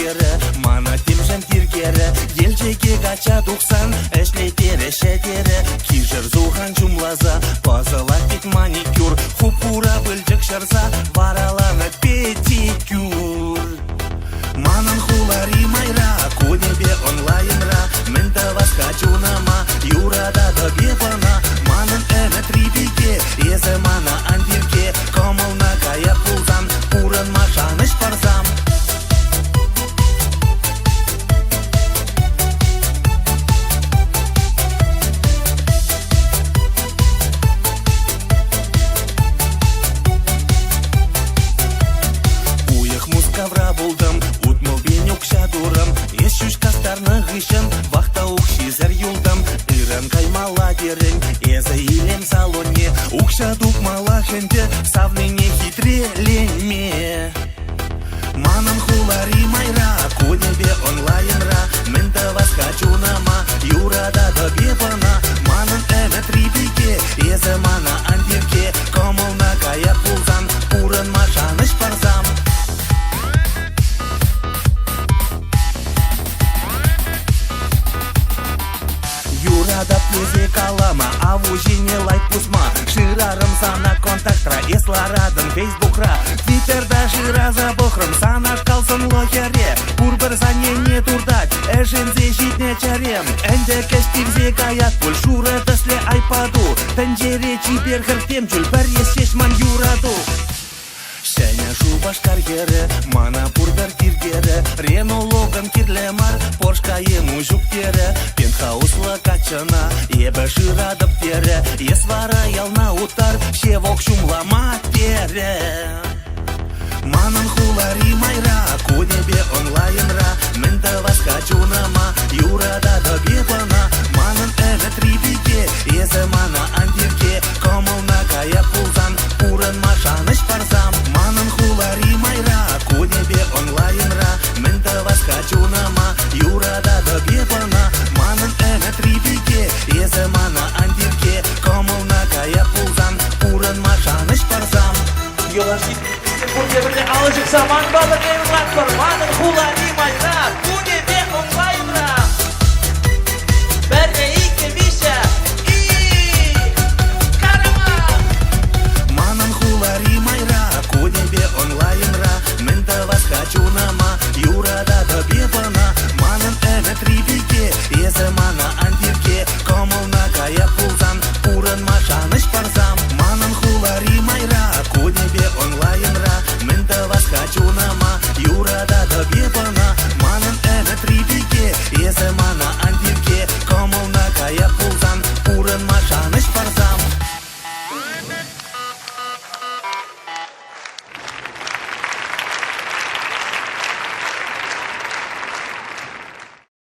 кері, мана темжен тергері, елжеге гача дұқсан, әшлетері шәдері, кижір зуған жұмлаза, пазалат бит маникюр, фупура бүлжік шарза, вараланы педикюр. Манан хулари майра, кудебе онлайнра, мен да вас хочу нама, юрада да бебана, манан эме трибиге, езе мана андирге, комыл на кая пулзан, пуран машаныш парзам. Уях мускавра булдым, утмыл бенюк шадурым, еш шушкастарны гышын, вахта укшизер юлдым, иран каймала дерен, эза илем салонне, укша дукмала хенде, савныне хитреленме. Манан хулари майра, кудебе онлайнра, мен да вас хочу нама, юрада да бебана, манан эме трибиге, эза мана андирге, комыл на кая пулзан, пуран машаныш парзам. Юрада плезе калама, а в ужине лайк пусма, ширарым сана контактра, есларадым фейсбукра, твиттер да шира забохрым, сана шкалсын лохере, пурбыр сане не турдать, эшензе житне чарем, энде кештивзе каят пуль, шура тасле айпаду, тенджере чибер хыртем чуль, бір ешешман юраду. Шәне шубаш карьеры, мана пурдар киргері, Рено Логан кирлемар, Поршка ему жүктері, пентхаусла качана, ебі шырадып тері, есвара ялна утар, шевок шумла матері. Манан хулари майра, кудебе онлайнра, мен да вас хочу нама, юрада да бебана, манан эме трибиге, езе мана андирге, комыл на кая пулзан, пуран машаныш парзам. Манан хулари майра, кудебе онлайнра, мен да вас хочу нама, юрада да бебана, манан эме трибиге, езе мана андирге, комыл на кая пулзан, пуран машаныш парзам. Yollaştık. Kudebirde alışık zaman balık evlat var. Manın hulavi mayra. Kudebe onlayra. Berre ike vişe. Karama. Манан хулари майра, кудебе онлайнра, мен да вас хочу нама, юрада да бебана, манан эме трибиге.